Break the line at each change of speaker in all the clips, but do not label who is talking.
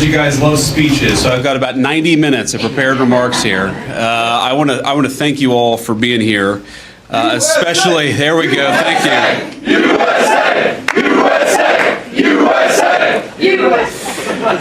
you guys love speeches, so I've got about 90 minutes of prepared remarks here. I want to thank you all for being here, especially. There we go. Thank you. USA, USA, USA, USA.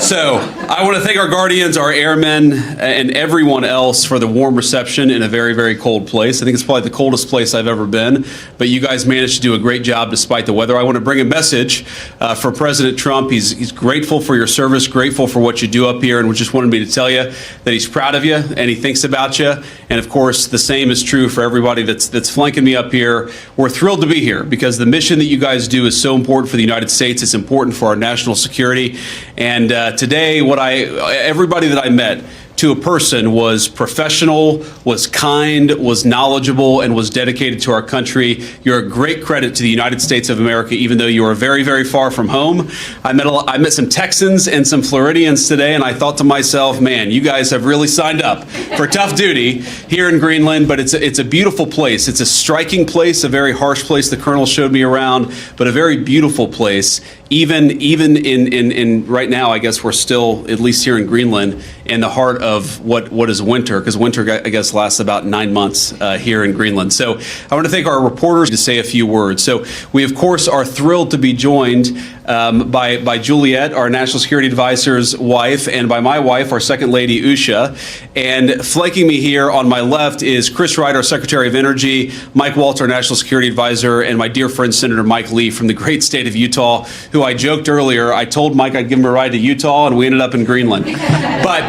So I want to thank our guardians, our airmen, and everyone else for the warm reception in a very, very cold place. I think it's probably the coldest place I've ever been, but you guys managed to do a great job despite the weather. I want to bring a message for President Trump. He's grateful for your service, grateful for what you do up here, and just wanted me to tell you that he's proud of you and he thinks about you. And of course, the same is true for everybody that's flanking me up here. We're thrilled to be here because the mission that you guys do is so important for the United States. It's important for our national security. And today, everybody that I met, to a person, was professional, was kind, was knowledgeable, and was dedicated to our country. You're a great credit to the United States of America, even though you are very, very far from home. I met some Texans and some Floridians today, and I thought to myself, man, you guys have really signed up for tough duty here in Greenland, but it's a beautiful place. It's a striking place, a very harsh place the Colonel showed me around, but a very beautiful place. Even in right now, I guess we're still, at least here in Greenland, in the heart of what is winter, because winter, I guess, lasts about 9 months here in Greenland. So I want to thank our reporters to say a few words. So we, of course, are thrilled to be joined by Juliet, our National Security Advisor's wife, and by my wife, our Second Lady, Usha. And flanking me here on my left is Chris Wright, our Secretary of Energy, Mike Waltz, our National Security Advisor, and my dear friend, Senator Mike Lee from the great state of Utah, who I joked earlier, I told Mike I'd give him a ride to Utah, and we ended up in Greenland. But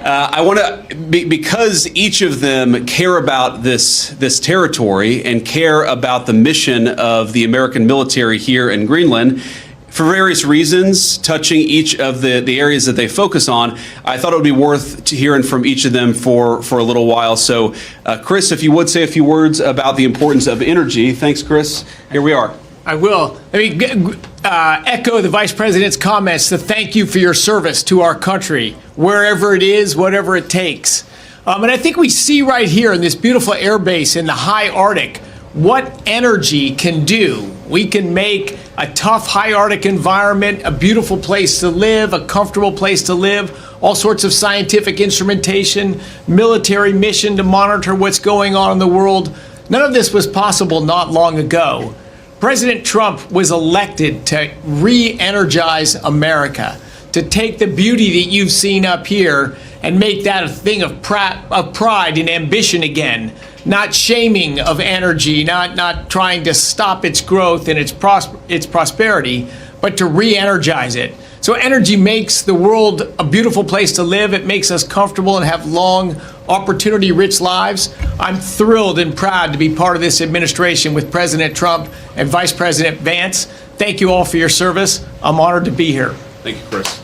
I want to, because each of them care about this territory and care about the mission of the American military here in Greenland, for various reasons, touching each of the areas that they focus on, I thought it would be worth hearing from each of them for a little while. So, Chris, if you would say a few words about the importance of energy. Thanks, Chris. Here we are.
I will. Let me echo the Vice President's comments to thank you for your service to our country, wherever it is, whatever it takes. And I think we see right here in this beautiful air base in the high Arctic what energy can do. We can make a tough high Arctic environment a beautiful place to live, a comfortable place to live, all sorts of scientific instrumentation, military mission to monitor what's going on in the world. None of this was possible not long ago. President Trump was elected to re-energize America, to take the beauty that you've seen up here and make that a thing of pride and ambition again, not shaming of energy, not trying to stop its growth and its prosperity, but to re-energize it. So energy makes the world a beautiful place to live. It makes us comfortable and have long, opportunity-rich lives. I'm thrilled and proud to be part of this administration with President Trump and Vice President Vance. Thank you all for your service. I'm honored to be here.
Thank you, Chris.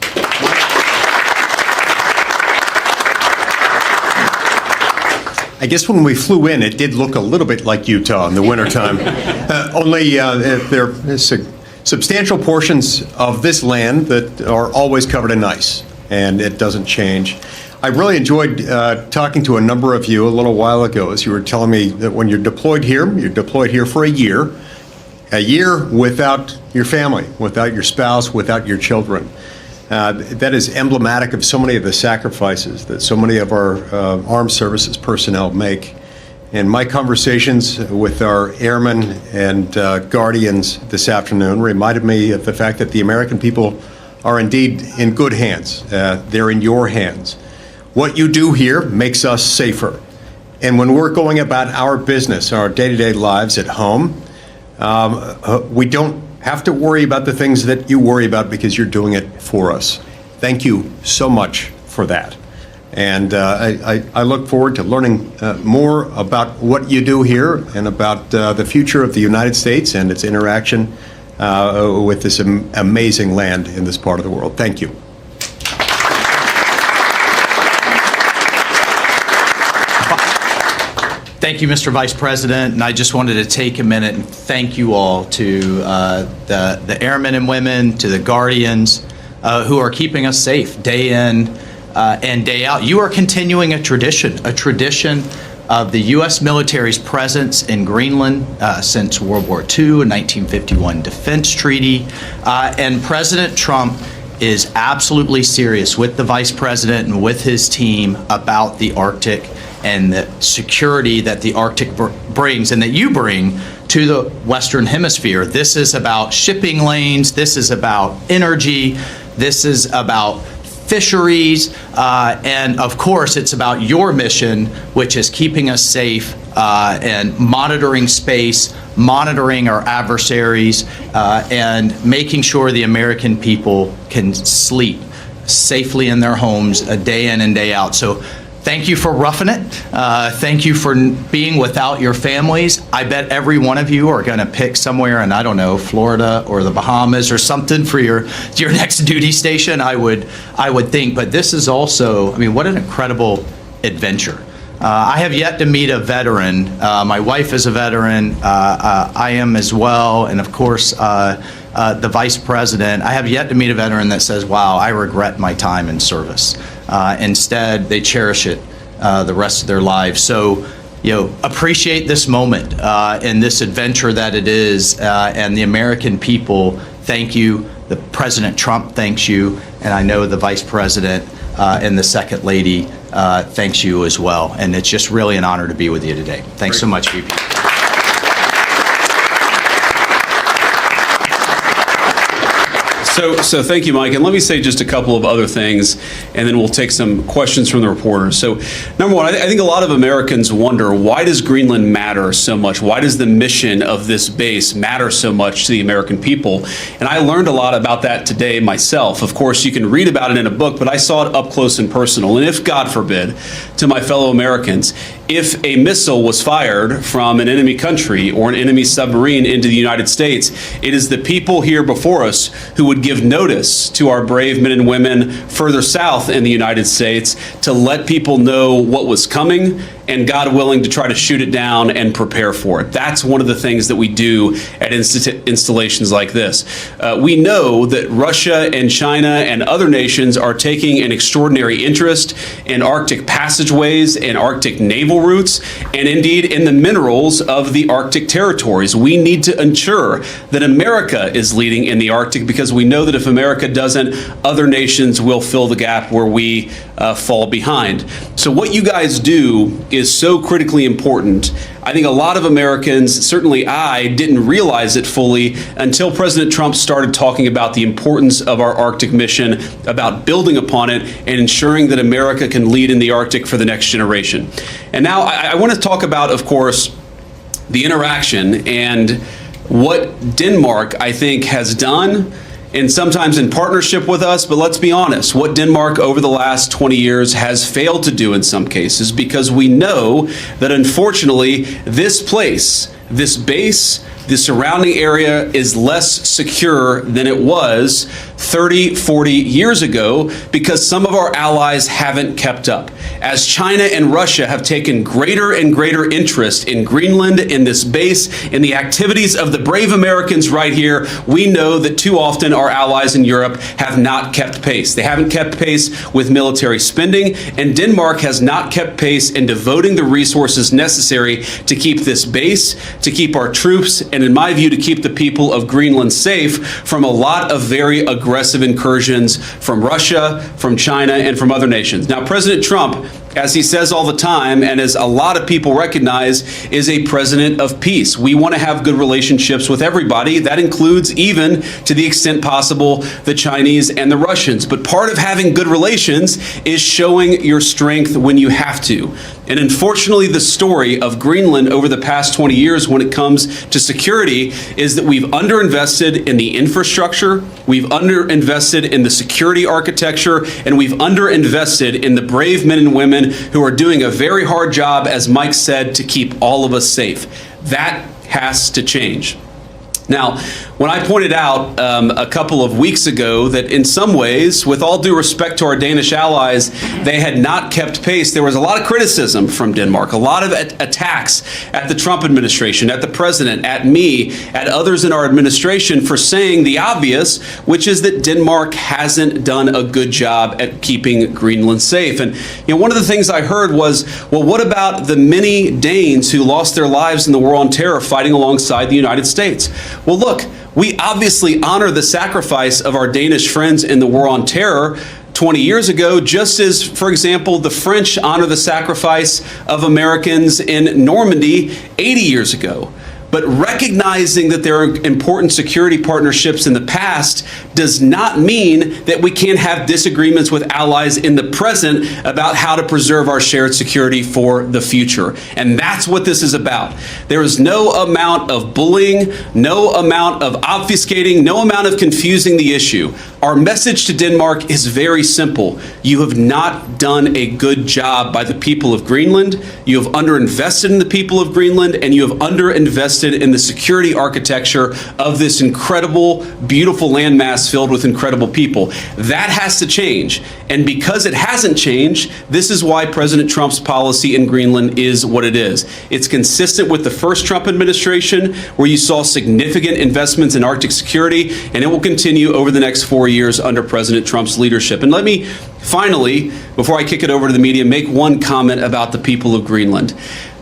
I guess when we flew in, it did look a little bit like Utah in the wintertime. Only there is substantial portions of this land that are always covered in ice, and it doesn't change. I really enjoyed talking to a number of you a little while ago as you were telling me that when you're deployed here for a year without your family, without your spouse, without your children. That is emblematic of so many of the sacrifices that so many of our armed services personnel make. And my conversations with our airmen and guardians this afternoon reminded me of the fact that the American people are indeed in good hands. They're in your hands. What you do here makes us safer. And when we're going about our business, our day-to-day lives at home, we don't have to worry about the things that you worry about because you're doing it for us. Thank you so much for that. And I look forward to learning more about what you do here and about the future of the United States and its interaction with this amazing land in this part of the world. Thank you.
Thank you, Mr. Vice President, and I just wanted to take a minute and thank you all, to the airmen and women, to the guardians who are keeping us safe day in and day out. You are continuing a tradition of the U.S. military's presence in Greenland since World War II, a 1951 defense treaty, and President Trump is absolutely serious with the Vice President and with his team about the Arctic and the security that the Arctic brings and that you bring to the Western Hemisphere. This is about shipping lanes. This is about energy. This is about fisheries. And of course, it's about your mission, which is keeping us safe and monitoring space, monitoring our adversaries, and making sure the American people can sleep safely in their homes day in and day out. So thank you for roughing it. Thank you for being without your families. I bet every one of you are going to pick somewhere in, I don't know, Florida or the Bahamas or something for your next duty station, I would think. But this is also, I mean, what an incredible adventure. I have yet to meet a veteran. My wife is a veteran. I am as well. And of course, the Vice President. I have yet to meet a veteran that says, wow, I regret my time in service. Instead, they cherish it the rest of their lives. So, appreciate this moment and this adventure that it is. And the American people, thank you. The President Trump thanks you. And I know the Vice President and the Second Lady thanks you as well. And it's just really an honor to be with you today. Thanks so much, VP.
So thank you, Mike. And let me say just a couple of other things, and then we'll take some questions from the reporters. So number one, I think a lot of Americans wonder, why does Greenland matter so much? Why does the mission of this base matter so much to the American people? And I learned a lot about that today myself. Of course, you can read about it in a book, but I saw it up close and personal. And if, God forbid, to my fellow Americans, if a missile was fired from an enemy country or an enemy submarine into the United States, it is the people here before us who would give notice to our brave men and women further south in the United States to let people know what was coming and, God willing, to try to shoot it down and prepare for it. That's one of the things that we do at installations like this. We know that Russia and China and other nations are taking an extraordinary interest in Arctic passageways and Arctic naval routes, and indeed in the minerals of the Arctic territories. We need to ensure that America is leading in the Arctic, because we know that if America doesn't, other nations will fill the gap where we fall behind. So what you guys do is so critically important. I think a lot of Americans, certainly I, didn't realize it fully until President Trump started talking about the importance of our Arctic mission, about building upon it and ensuring that America can lead in the Arctic for the next generation. And now I want to talk about, of course, the interaction and what Denmark, I think, has done, and sometimes in partnership with us, but let's be honest, what Denmark over the last 20 years has failed to do in some cases, because we know that unfortunately this place, this base, the surrounding area is less secure than it was 30, 40 years ago, because some of our allies haven't kept up. As China and Russia have taken greater and greater interest in Greenland, in this base, in the activities of the brave Americans right here, we know that too often our allies in Europe have not kept pace. They haven't kept pace with military spending, and Denmark has not kept pace in devoting the resources necessary to keep this base, to keep our troops, and in my view, to keep the people of Greenland safe from a lot of very aggressive incursions from Russia, from China, and from other nations. Now, President Trump, as he says all the time, and as a lot of people recognize, is a president of peace. We want to have good relationships with everybody. That includes, even to the extent possible, the Chinese and the Russians. But part of having good relations is showing your strength when you have to. And unfortunately, the story of Greenland over the past 20 years when it comes to security is that we've underinvested in the infrastructure, we've underinvested in the security architecture, and we've underinvested in the brave men and women who are doing a very hard job, as Mike said, to keep all of us safe. That has to change. Now, when I pointed out a couple of weeks ago that in some ways, with all due respect to our Danish allies, they had not kept pace, there was a lot of criticism from Denmark, a lot of attacks at the Trump administration, at the president, at me, at others in our administration for saying the obvious, which is that Denmark hasn't done a good job at keeping Greenland safe. And one of the things I heard was, well, what about the many Danes who lost their lives in the war on terror fighting alongside the United States? Well, look, We obviously honor the sacrifice of our Danish friends in the war on terror 20 years ago, just as, for example, the French honor the sacrifice of Americans in Normandy 80 years ago. But recognizing that there are important security partnerships in the past does not mean that we can't have disagreements with allies in the present about how to preserve our shared security for the future. And that's what this is about. There is no amount of bullying, no amount of obfuscating, no amount of confusing the issue. Our message to Denmark is very simple. You have not done a good job by the people of Greenland. You have underinvested in the people of Greenland, and you have underinvested in the security architecture of this incredible, beautiful landmass filled with incredible people. That has to change. And because it hasn't changed, this is why President Trump's policy in Greenland is what it is. It's consistent with the first Trump administration, where you saw significant investments in Arctic security, and it will continue over the next 4 years under President Trump's leadership. And let me finally, before I kick it over to the media, make one comment about the people of Greenland.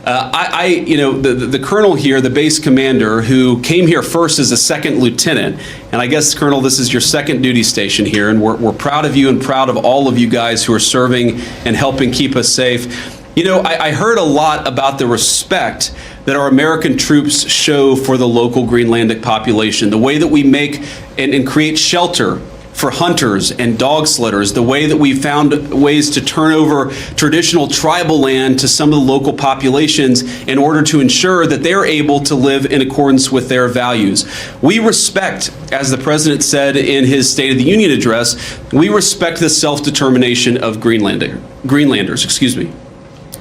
The colonel here, the base commander, who came here first as a second lieutenant, and I guess, Colonel, this is your second duty station here, and we're proud of you and proud of all of you guys who are serving and helping keep us safe. I heard a lot about the respect that our American troops show for the local Greenlandic population, the way that we make and create shelter for hunters and dog sledders, the way that we found ways to turn over traditional tribal land to some of the local populations in order to ensure that they're able to live in accordance with their values. We respect, as the President said in his State of the Union address, we respect the self-determination of Greenlanders.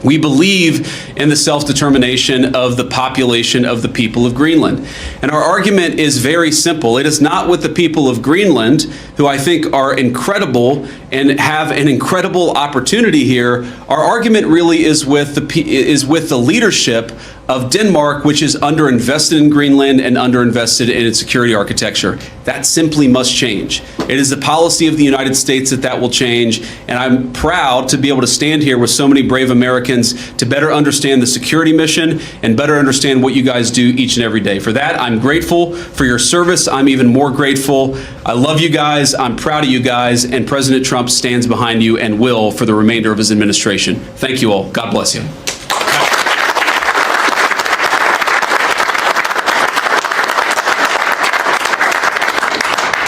We believe in the self-determination of the population of the people of Greenland. And our argument is very simple. It is not with the people of Greenland, who I think are incredible and have an incredible opportunity here. Our argument really is with the leadership of Denmark, which is underinvested in Greenland and underinvested in its security architecture. That simply must change. It is the policy of the United States that will change, and I'm proud to be able to stand here with so many brave Americans to better understand the security mission and better understand what you guys do each and every day. For that, I'm grateful for your service. I'm even more grateful. I love you guys. I'm proud of you guys, and President Trump stands behind you and will for the remainder of his administration. Thank you all. God bless you.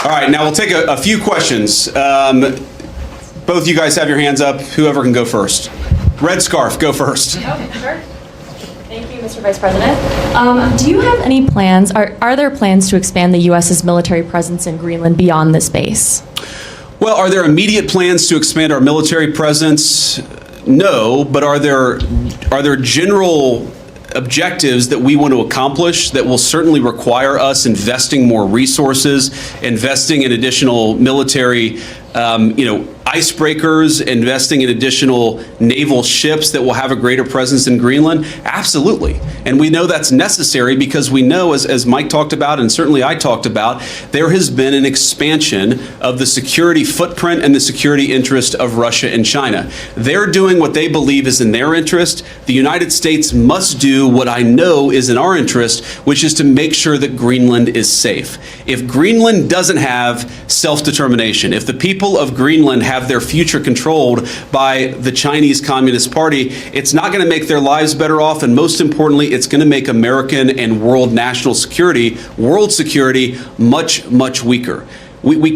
All right, now we'll take a few questions. Both you guys have your hands up. Whoever can go first. Red scarf, go first.
Okay, sure. Thank you, Mr. Vice President. Do you have any plans, are there plans to expand the U.S.'s military presence in Greenland beyond this base?
Well, are there immediate plans to expand our military presence? No, but are there general objectives that we want to accomplish that will certainly require us investing more resources, investing in additional military icebreakers, investing in additional naval ships that will have a greater presence in Greenland? Absolutely. And we know that's necessary because we know, as Mike talked about and certainly I talked about, there has been an expansion of the security footprint and the security interest of Russia and China. They're doing what they believe is in their interest. The United States must do what I know is in our interest, which is to make sure that Greenland is safe. If Greenland doesn't have self-determination, if the people of Greenland have their future controlled by the Chinese Communist Party, it's not going to make their lives better off, and most importantly, it's going to make American and world national security, world security, much, much weaker. We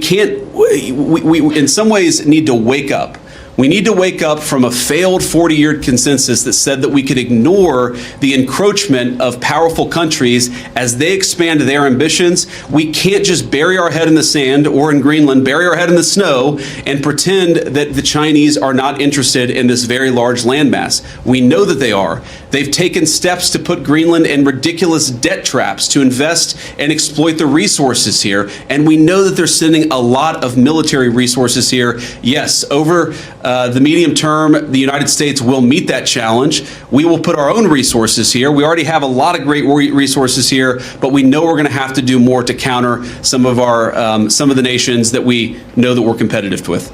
in some ways need to wake up. We need to wake up from a failed 40-year consensus that said that we could ignore the encroachment of powerful countries as they expand their ambitions. We can't just bury our head in the sand, or in Greenland, bury our head in the snow and pretend that the Chinese are not interested in this very large landmass. We know that they are. They've taken steps to put Greenland in ridiculous debt traps to invest and exploit the resources here. And we know that they're sending a lot of military resources here. Yes, over the medium term, the United States will meet that challenge. We will put our own resources here. We already have a lot of great resources here, but we know we're going to have to do more to counter some of the nations that we know that we're competitive with.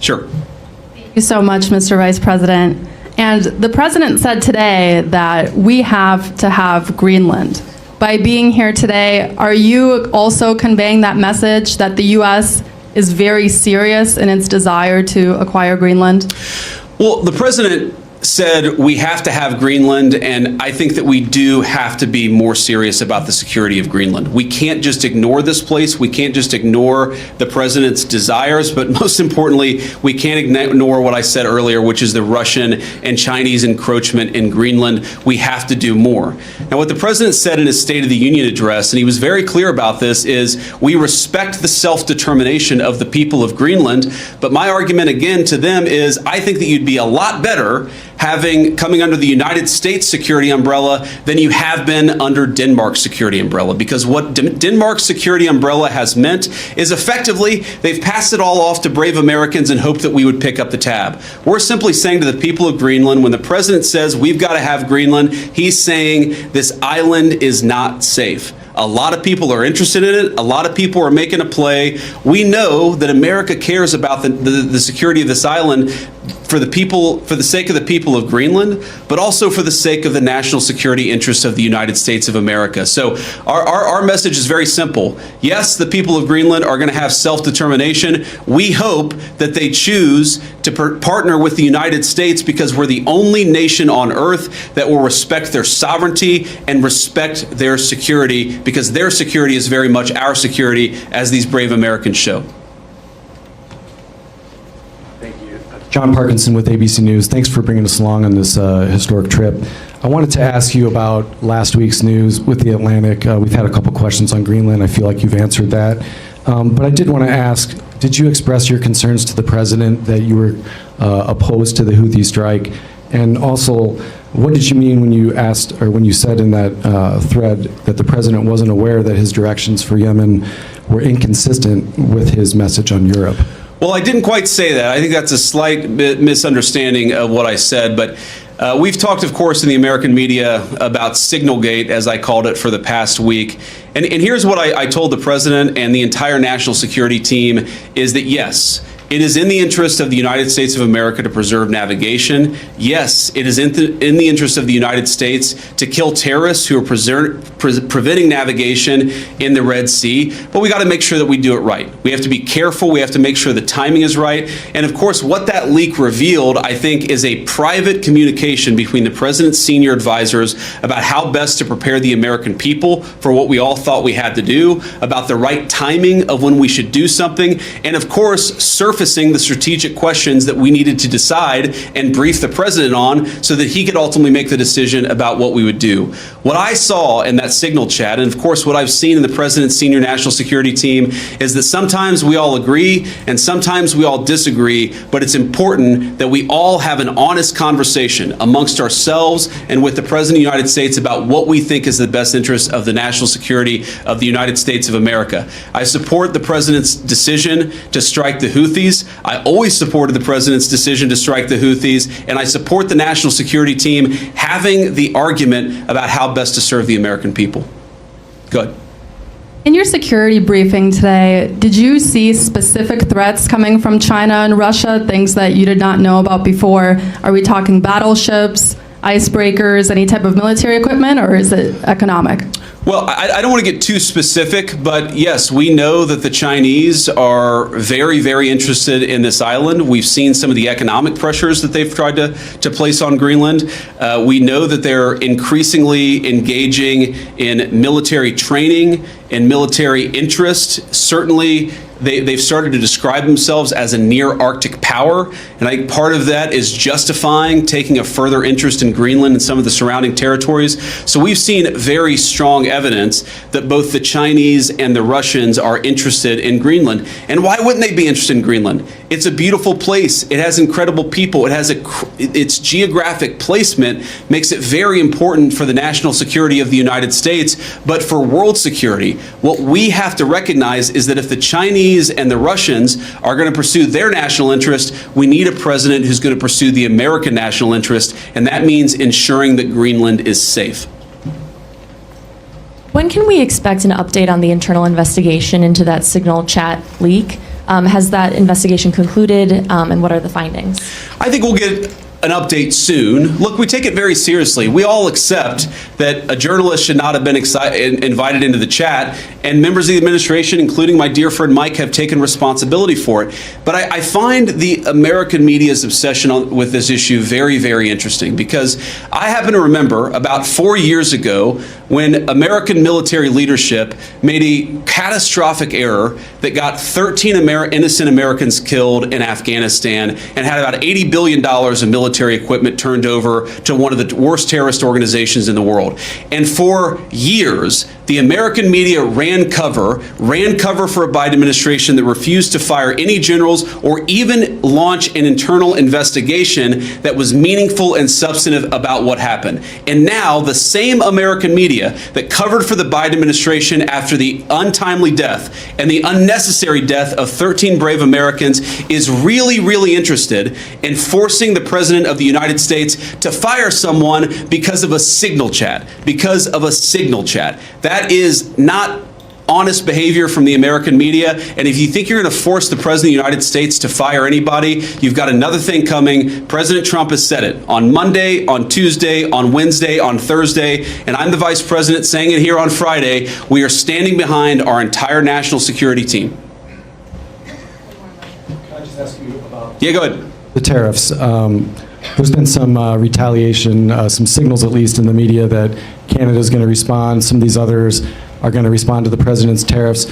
Sure.
Thank you so much, Mr. Vice President. And the President said today that we have to have Greenland. by being here today, are you also conveying that message that the U.S. is very serious in its desire to acquire Greenland?
Well, the president said we have to have Greenland, and I think that we do have to be more serious about the security of Greenland. We can't just ignore this place. We can't just ignore the president's desires, but most importantly, we can't ignore what I said earlier, which is the Russian and Chinese encroachment in Greenland. We have to do more. Now, what the president said in his State of the Union address, and he was very clear about this, is we respect the self-determination of the people of Greenland, but my argument again to them is I think that you'd be a lot better coming under the United States security umbrella than you have been under Denmark's security umbrella. Because what Denmark's security umbrella has meant is effectively they've passed it all off to brave Americans and hoped that we would pick up the tab. We're simply saying to the people of Greenland, when the president says we've got to have Greenland, he's saying this island is not safe. A lot of people are interested in it. A lot of people are making a play. We know that America cares about the security of this island for the sake of the people of Greenland, but also for the sake of the national security interests of the United States of America. So our message is very simple. Yes, the people of Greenland are going to have self-determination. We hope that they choose to partner with the United States because we're the only nation on earth that will respect their sovereignty and respect their security, because their security is very much our security, as these brave Americans show.
John Parkinson with ABC News. Thanks for bringing us along on this historic trip. I wanted to ask you about last week's news with the Atlantic. We've had a couple questions on Greenland. I feel like you've answered that. But I did want to ask, did you express your concerns to the president that you were opposed to the Houthi strike? And also, what did you mean when you asked, or when you said in that thread that the president wasn't aware that his directions for Yemen were inconsistent with his message on Europe?
Well, I didn't quite say that. I think that's a slight misunderstanding of what I said, but we've talked, of course, in the American media about Signalgate, as I called it, for the past week. And here's what I told the president and the entire national security team is that, yes, it is in the interest of the United States of America to preserve navigation. Yes, it is in the interest of the United States to kill terrorists who are preventing navigation in the Red Sea. But we got to make sure that we do it right. We have to be careful. We have to make sure the timing is right. And of course, what that leak revealed, I think, is a private communication between the president's senior advisors about how best to prepare the American people for what we all thought we had to do, about the right timing of when we should do something, and of course, surfacing the strategic questions that we needed to decide and brief the president on so that he could ultimately make the decision about what we would do. What I saw in that Signal chat, and of course what I've seen in the president's senior national security team, is that sometimes we all agree and sometimes we all disagree, but it's important that we all have an honest conversation amongst ourselves and with the president of the United States about what we think is the best interest of the national security of the United States of America. I support the president's decision to strike the Houthis. I always supported the president's decision to strike the Houthis, and I support the national security team having the argument about how best to serve the American people. Good.
In your security briefing today, did you see specific threats coming from China and Russia, things that you did not know about before? Are we talking battleships, icebreakers, any type of military equipment, or is it economic?
Well, I don't want to get too specific, but yes, we know that the Chinese are very, very interested in this island. We've seen some of the economic pressures that they've tried to place on Greenland. We know that they're increasingly engaging in military training and military interest. Certainly, they've started to describe themselves as a near-Arctic power, and I think part of that is justifying taking a further interest in Greenland and some of the surrounding territories. So we've seen very strong evidence that both the Chinese and the Russians are interested in Greenland. And why wouldn't they be interested in Greenland? It's a beautiful place. It has incredible people. It has its geographic placement makes it very important for the national security of the United States, but for world security. What we have to recognize is that if the Chinese and the Russians are going to pursue their national interest, we need a president who's going to pursue the American national interest, and that means ensuring that Greenland is safe.
When can we expect an update on the internal investigation into that Signal chat leak? Has that investigation concluded, and what are the findings?
I think we'll get an update soon. Look, we take it very seriously. We all accept that a journalist should not have been invited into the chat, and members of the administration, including my dear friend Mike, have taken responsibility for it. But I find the American media's obsession with this issue very, very interesting, because I happen to remember about 4 years ago when American military leadership made a catastrophic error that got 13 innocent Americans killed in Afghanistan and had about $80 billion of military equipment turned over to one of the worst terrorist organizations in the world. And for years, the American media ran cover for a Biden administration that refused to fire any generals or even launch an internal investigation that was meaningful and substantive about what happened. And now the same American media that covered for the Biden administration after the untimely death and the unnecessary death of 13 brave Americans is really, really interested in forcing the President of the United States to fire someone because of a signal chat. That is not honest behavior from the American media. And if you think you're going to force the President of the United States to fire anybody, you've got another thing coming. President Trump has said it on Monday, on Tuesday, on Wednesday, on Thursday, and I'm the Vice President saying it here on Friday. We are standing behind our entire national security team.
Can I just ask you about
Yeah, go ahead.
the tariffs? There's been some retaliation, some signals at least in the media that Canada's going to respond. Some of these others are going to respond to the president's tariffs.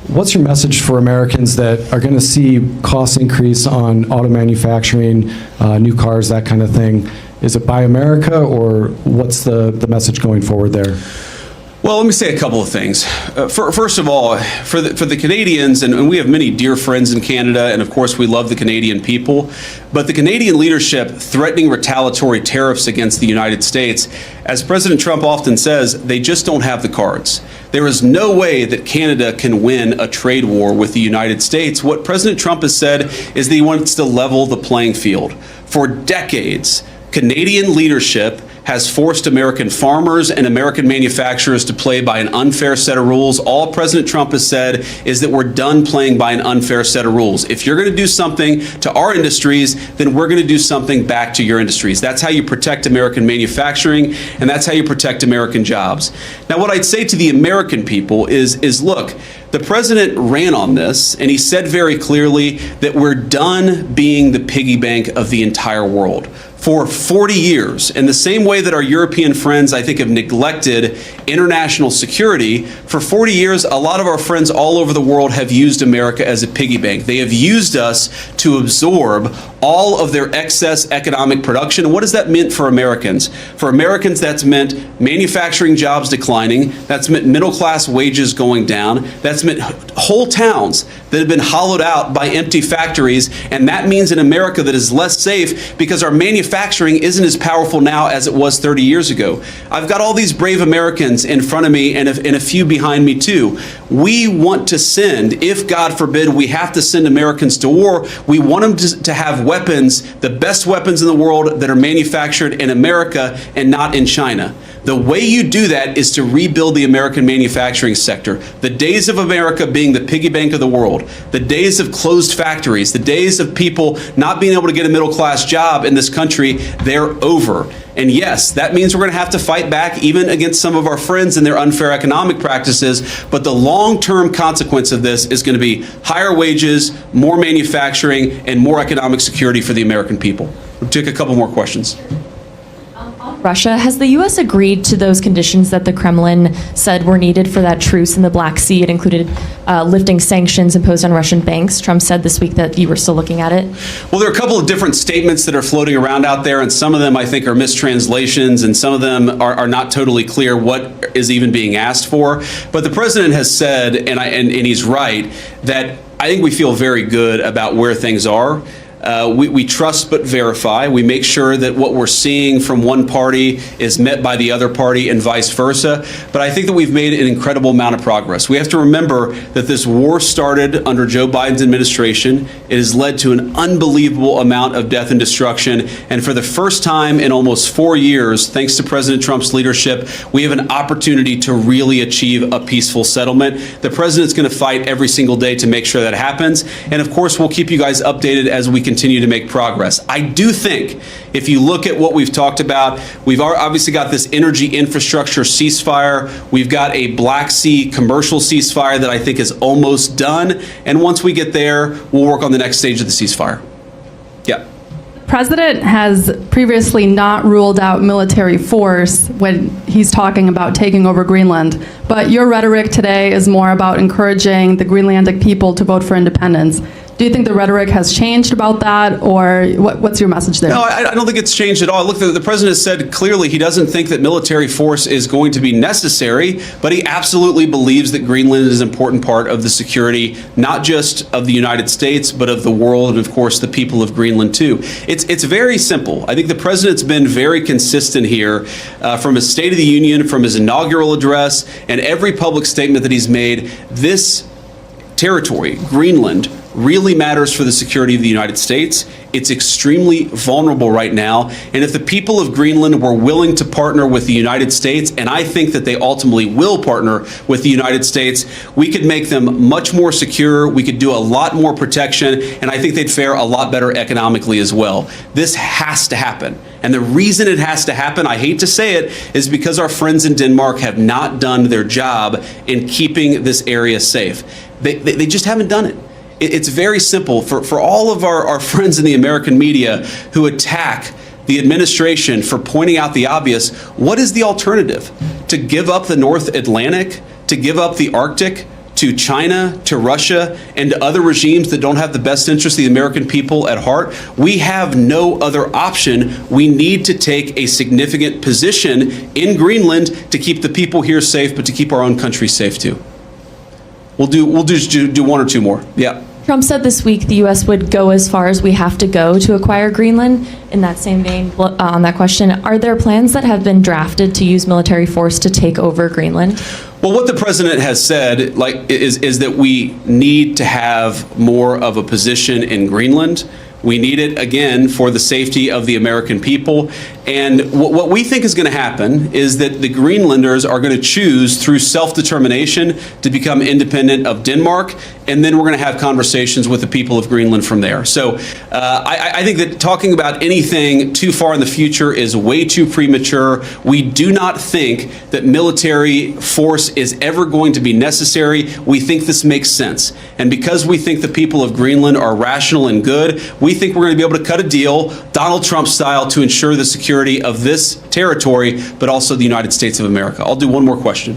What's your message for Americans that are going to see costs increase on auto manufacturing, new cars, that kind of thing? Is it Buy America, or what's the message going forward there?
Well, let me say a couple of things. First of all, for the Canadians, and we have many dear friends in Canada, and of course we love the Canadian people, but the Canadian leadership threatening retaliatory tariffs against the United States, as President Trump often says, they just don't have the cards. There is no way that Canada can win a trade war with the United States. What President Trump has said is that he wants to level the playing field. For decades, Canadian leadership has forced American farmers and American manufacturers to play by an unfair set of rules. All President Trump has said is that we're done playing by an unfair set of rules. If you're going to do something to our industries, then we're going to do something back to your industries. That's how you protect American manufacturing, and that's how you protect American jobs. Now, what I'd say to the American people is look, the president ran on this, and he said very clearly that we're done being the piggy bank of the entire world. For 40 years, in the same way that our European friends, I think, have neglected international security, for 40 years, a lot of our friends all over the world have used America as a piggy bank. They have used us to absorb all of their excess economic production. And what does that mean for Americans? For Americans, that's meant manufacturing jobs declining. That's meant middle-class wages going down. That's meant whole towns that have been hollowed out by empty factories. And that means an America that is less safe because our manufacturing isn't as powerful now as it was 30 years ago. I've got all these brave Americans in front of me and a few behind me too. We want to send, if God forbid we have to send Americans to war, we want them to have weapons, the best weapons in the world that are manufactured in America and not in China. The way you do that is to rebuild the American manufacturing sector. The days of America being the piggy bank of the world, the days of closed factories, the days of people not being able to get a middle-class job in this country, they're over. And yes, that means we're going to have to fight back even against some of our friends and their unfair economic practices. But the long-term consequence of this is going to be higher wages, more manufacturing, and more economic security for the American people. We'll take a couple more questions.
Russia, has the U.S. agreed to those conditions that the Kremlin said were needed for that truce in the Black Sea? It included lifting sanctions imposed on Russian banks. Trump said this week that you were still looking at it.
Well, there are a couple of different statements that are floating around out there, and some of them I think are mistranslations, and some of them are not totally clear what is even being asked for. But the president has said, and he's right, that I think we feel very good about where things are. We trust but verify. We make sure that what we're seeing from one party is met by the other party and vice versa. But I think that we've made an incredible amount of progress. We have to remember that this war started under Joe Biden's administration. It has led to an unbelievable amount of death and destruction. And for the first time in almost 4 years, thanks to President Trump's leadership, we have an opportunity to really achieve a peaceful settlement. The president's going to fight every single day to make sure that happens. And of course, we'll keep you guys updated as we continue continue to make progress. I do think if you look at what we've talked about, we've obviously got this energy infrastructure ceasefire. We've got a Black Sea commercial ceasefire that I think is almost done. And once we get there, we'll work on the next stage of the ceasefire. Yeah.
President has previously not ruled out military force when he's talking about taking over Greenland, but your rhetoric today is more about encouraging the Greenlandic people to vote for independence. Do you think the rhetoric has changed about that, or what's your message there?
No, I don't think it's changed at all. Look, the president has said clearly he doesn't think that military force is going to be necessary, but he absolutely believes that Greenland is an important part of the security, not just of the United States, but of the world, and of course the people of Greenland too. It's very simple. I think the president's been very consistent here from his State of the Union, from his inaugural address, and every public statement that he's made. This territory, Greenland, really matters for the security of the United States. It's extremely vulnerable right now. And if the people of Greenland were willing to partner with the United States, and I think that they ultimately will partner with the United States, we could make them much more secure. We could do a lot more protection. And I think they'd fare a lot better economically as well. This has to happen. And the reason it has to happen, I hate to say it, is because our friends in Denmark have not done their job in keeping this area safe. They just haven't done it. It's very simple. For all of our friends in the American media who attack the administration for pointing out the obvious, what is the alternative? To give up the North Atlantic? To give up the Arctic? To China, to Russia, and to other regimes that don't have the best interest of the American people at heart? We have no other option. We need to take a significant position in Greenland to keep the people here safe, but to keep our own country safe too. We'll do one or two more. Yeah.
Trump said this week the U.S. would go as far as we have to go to acquire Greenland. In that same vein, on that question, are there plans that have been drafted to use military force to take over Greenland?
Well, what the president has said, is that we need to have more of a position in Greenland. We need it, again, for the safety of the American people. And what we think is going to happen is that the Greenlanders are going to choose through self-determination to become independent of Denmark, and then we're going to have conversations with the people of Greenland from there. So I think that talking about anything too far in the future is way too premature. We do not think that military force is ever going to be necessary. We think this makes sense. And because we think the people of Greenland are rational and good, we think we're going to be able to cut a deal, Donald Trump style, to ensure the security of this territory, but also the United States of America. I'll do one more question.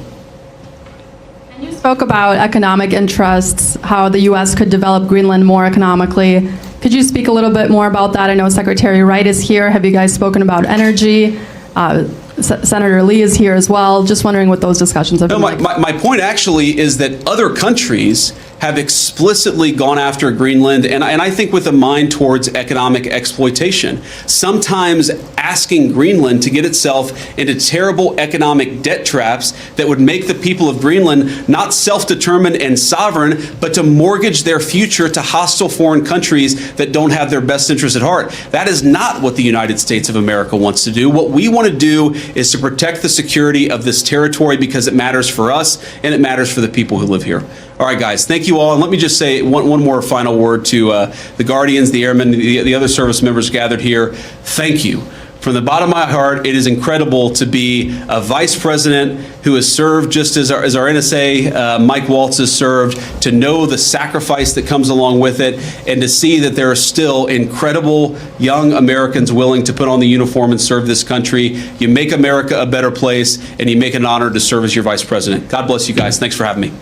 And you spoke about economic interests, how the U.S. could develop Greenland more economically. Could you speak a little bit more about that? I know Secretary Wright is here. Have you guys spoken about energy? Senator Lee is here as well. Just wondering what those discussions have been like.
My point actually is that other countries have explicitly gone after Greenland, and I think with a mind towards economic exploitation. Sometimes asking Greenland to get itself into terrible economic debt traps that would make the people of Greenland not self-determined and sovereign, but to mortgage their future to hostile foreign countries that don't have their best interests at heart. That is not what the United States of America wants to do. What we want to do is to protect the security of this territory because it matters for us and it matters for the people who live here. All right, guys, thank you all. And let me just say one more final word to the Guardians, the Airmen, the other service members gathered here. Thank you. From the bottom of my heart, it is incredible to be a vice president who has served just as our NSA, Mike Waltz, has served, to know the sacrifice that comes along with it, and to see that there are still incredible young Americans willing to put on the uniform and serve this country. You make America a better place, and you make it an honor to serve as your vice president. God bless you guys. Thanks for having me.